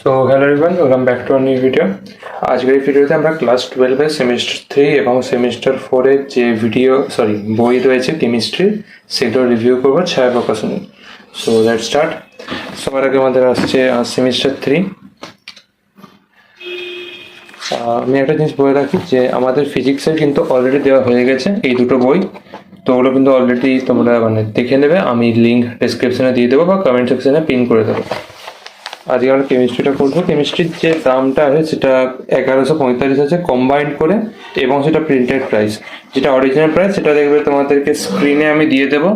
So hello everyone, welcome back to our new video. আজকের এই ভিডিওতে আমরা ক্লাস 12-এর সেমিস্টার 3 এবং সেমিস্টার 4-এর যে বই রয়েছে কেমিস্ট্রির, সেগুলো রিভিউ করবো ছায়া প্রকাশনী। So let's start. সবার আগে আমাদের আসছে সেমিস্টার 3। আমি একটা জিনিস বলে রাখি যে আমাদের ফিজিক্সের কিন্তু অলরেডি দেওয়া হয়ে গেছে এই দুটো বই, তো ওগুলো কিন্তু অলরেডি তোমরা দেখে নেবে। আমি লিঙ্ক ডেসক্রিপশনে দিয়ে দেবো বা কমেন্ট সেকশনে পিন করে দেবো। আজকে আমরা কেমিস্ট্রিটা করবো। কেমিস্ট্রির যে দামটা আছে সেটা 1145 আছে কম্বাইন্ড করে, এবং সেটা প্রিন্টেড প্রাইস। যেটা অরিজিনাল প্রাইস সেটা দেখবে তোমাদেরকে স্ক্রিনে আমি দিয়ে দেবো,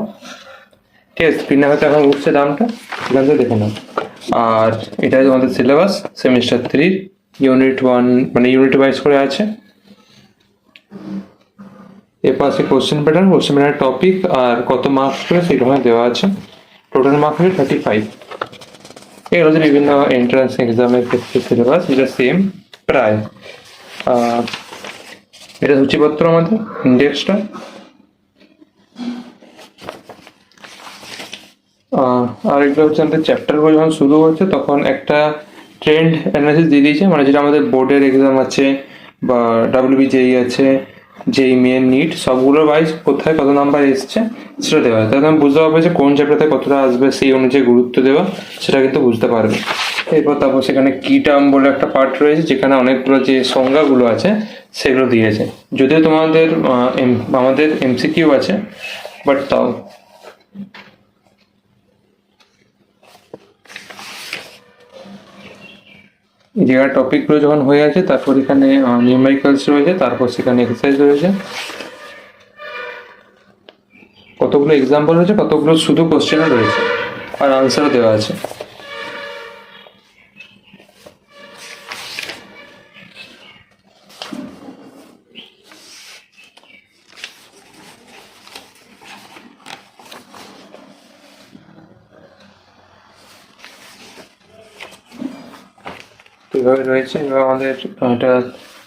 ঠিক আছে? স্ক্রিনে হয়তো এখন উঠছে দামটা, সেখান থেকে দেখে নাও। আর এটা তোমাদের syllabus semester 3 unit 1, unit wise করে আছে। এরপর আছে কোশ্চেন প্যাটার্ন টপিক আর কত মার্কস করে সেখানে দেওয়া আছে। টোটাল মার্কস হচ্ছে 35। এগুলো হচ্ছে বিভিন্ন এন্ট্রান্স এক্সামের ক্ষেত্রে সিলেবাস, যেটা সেম প্রায়। এটা সূচিপত্র আমাদের ইন্ডেক্সটা। আর এগুলো হচ্ছে আমাদের চ্যাপ্টারগুলো যখন শুরু হচ্ছে তখন একটা ট্রেন্ড অ্যানালিসিস দিয়ে দিয়েছে, যেটা আমাদের বোর্ডের এক্সাম আছে বা WBJEE আছে, যেই মেন নিট, সবগুলোর ওয়াইজ কোথায় কত নাম্বার এসছে সেটা দেওয়া হয়। তাহলে আমি বুঝতে পারবো যে কোন চ্যাপ্টারতে কতটা আসবে, সেই অনুযায়ী গুরুত্ব দেওয়া, সেটা কিন্তু বুঝতে পারবে। তারপর সেখানে কি টার্ম বলে একটা পার্ট রয়েছে, যেখানে অনেকগুলো যে সংজ্ঞাগুলো আছে সেগুলো দিয়েছে। যদিও তোমাদের আমাদের MCQ আছে, বাট তাও এই জায়গার টপিকগুলো যখন হয়ে আছে, তারপর এখানে নিউমেরিক্যালস রয়েছে, তারপর সেখানে এক্সারসাইজ রয়েছে, কতগুলো এক্সাম্পল রয়েছে, কতগুলো শুধু কোশ্চেনও রয়েছে, আর আনসারও দেওয়া আছে। এভাবে রয়েছে। এবার আমাদের এটা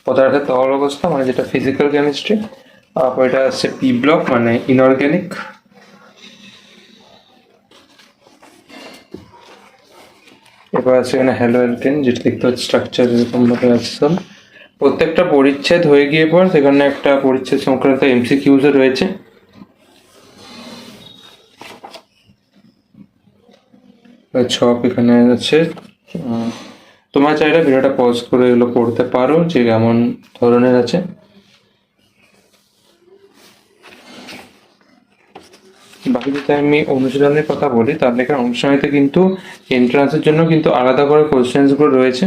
পদার্থের তরল অবস্থা, যেটা ফিজিক্যাল কেমিস্ট্রি। তারপর এটা আসছে পি ব্লক, ইনঅর্গ্যানিক। এবার আছে এখানে হ্যালো অ্যালকেন, যেটা দেখতে হচ্ছে স্ট্রাকচার এরকম ভাবে আসছে। প্রত্যেকটা পরিচ্ছেদ হয়ে গিয়ে পর সেখানে একটা পরিচ্ছেদ সংক্রান্ত MCQs রয়েছে। ছক এখানে আছে। তোমরা চাইলে ভিডিওটা পজ করে এগুলো পড়তে পারো যে কেমন ধরনের আছে। বাকি যদি আমি অনুশীলনের কথা বলি, তাহলে এখানে অনুশীলনীতে কিন্তু এন্ট্রান্সের জন্য কিন্তু আলাদা করে কোশ্চেন্সগুলো রয়েছে,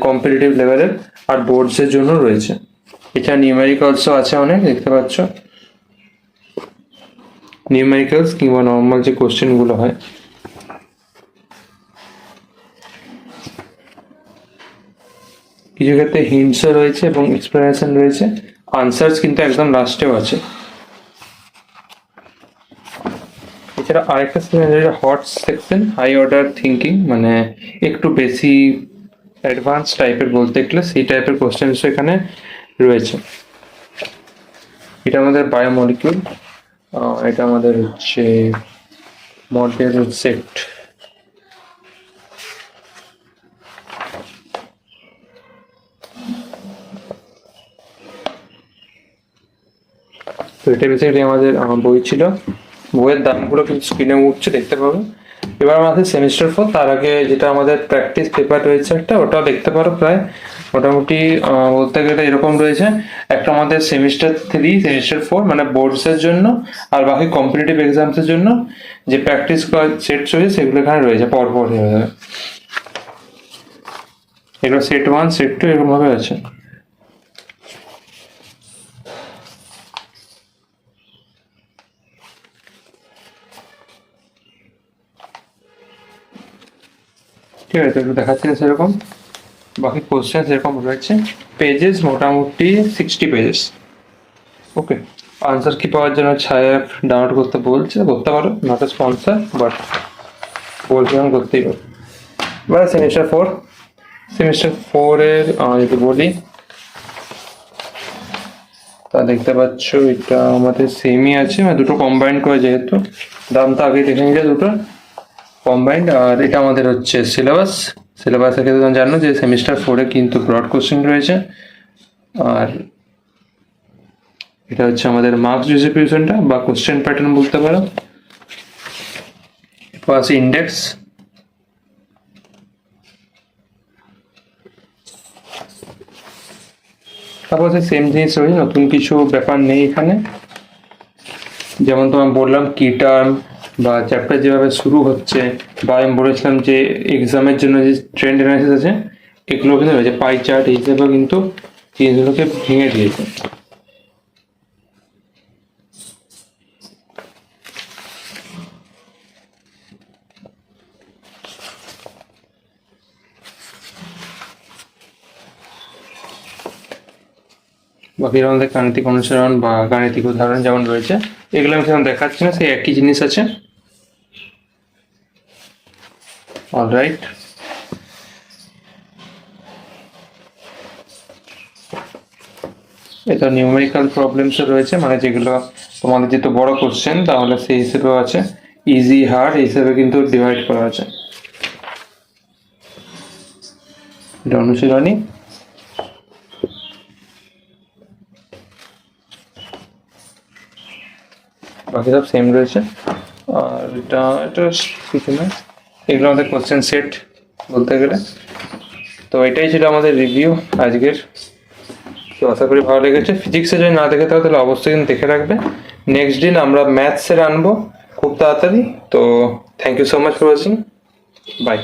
কম্পিটিটিভ লেভেলের, আর বোর্ডসের জন্য রয়েছে। এছাড়া নিউমেরিক্যালসও আছে অনেক, দেখতে পাচ্ছ। নিউমেরিক্যালস কিংবা নর্মাল যে কোশ্চেনগুলো হয়, কিছু ক্ষেত্রে হিন্টসও রয়েছে এবং এক্সপ্লেনেশন রয়েছে। আনসার্স কিন্তু একদম লাস্টেও আছে। এছাড়া আরেকটা section, hot section, high order thinking, একটু বেশি অ্যাডভান্স টাইপের বলতে গেলে সেই টাইপের কোশ্চেন্সও এখানে রয়েছে। এটা আমাদের বায়োমলিকিউল, এটা আমাদের হচ্ছে মডেল সেট। তো এটা বেসিক্যালি আমাদের বই ছিল। বইয়ের দামগুলো কিন্তু স্ক্রিনে উঠছে, দেখতে পাবে। এবার আমাদের সেমিস্টার 4, তার আগে যেটা আমাদের প্র্যাকটিস পেপার রয়েছে একটা, ওটাও দেখতে পারো। প্রায় মোটামুটি বলতে গেলে এরকম রয়েছে। একটা আমাদের সেমিস্টার 3, সেমিস্টার 4 বোর্ডসের জন্য, আর বাকি কম্পিটিটিভ এক্সামসের জন্য যে প্র্যাকটিস সেট রয়েছে সেগুলো এখানে রয়েছে পরপর হয়ে যাবে। এগুলো সেট 1, সেট 2 এরকম ভাবে আছে। ঠিক আছে, একটু দেখাচ্ছি সেরকম। বাকি কোশ্চেন সেরকম রয়েছে। পেজেস মোটামুটি 60 পেজেস। ওকে, আনসার কি পাওয়ার জন্য ছায়া ডাউনলোড করতে করতে পারো। নট এ স্পন্সর, বাট বলছি আমি করতেই পারো। এবার সেমিস্টার 4 এর যদি বলি, তা দেখতে পাচ্ছ এটা আমাদের সেমই আছে, দুটো কম্বাইন্ড করে, যেহেতু দামটা আগে দেখে নিলে দুটো কম্বাইন্ড। আর এটা আমাদের হচ্ছে সিলেবাস সিলেবাসের ক্ষেত্রে তোমরা জানো যে সেমিস্টার 4-এ কিন্তু ব্রড কোশ্চেন রয়েছে, আর এটা হচ্ছে আমাদের মার্কস ডিস্ট্রিবিউশনটা বা কোশ্চেন প্যাটার্ন বলতে পারো। এরপর আছে ইন্ডেক্স। তারপর আছে সেম জিনিস রয়েছে, নতুন কিছু ব্যাপার নেই এখানে। যেমন তোমার বললাম কি টার্ম বা চ্যাপ্টার যেভাবে শুরু হচ্ছে, বা আমি বলেছিলাম যে এক্সামের জন্য যে ট্রেন্ড অ্যানালিসিস আছে, এগুলো কিন্তু রয়েছে পাই চার্ট হিসেবে, কিন্তু জিনিসগুলোকে ভেঙে দিয়েছে। বাকি আমাদের গাণিতিক অনুসরণ বা গাণিতিক উদাহরণ যেমন রয়েছে, এগুলো আমি সেরকম দেখাচ্ছি না, সেই একই জিনিস আছে। অলরাইট, এটা নিউমেরিক্যাল প্রবলেমস রয়েছে, মানে যেগুলো তোমাদের যেহেতু বড় কোশ্চেন, তাহলে সেই হিসেবেও আছে, ইজি হার্ড হিসেবে কিন্তু ডিভাইড করা আছে। এটা অনুশীলনী। বাকি সব সেম রয়েছে। আর এটা কিছু না, এগুলো আমাদের কোশ্চেন সেট বলতে গেলে। তো এটাই ছিল আমাদের রিভিউ আজকের। তো আশা করি ভালো লেগেছে। ফিজিক্সে যদি না দেখে থাকো তাহলে অবশ্যই কিন্তু দেখে রাখবে। নেক্সট দিন আমরা ম্যাথসের আনবো খুব তাড়াতাড়ি। তো thank you so much for watching, by.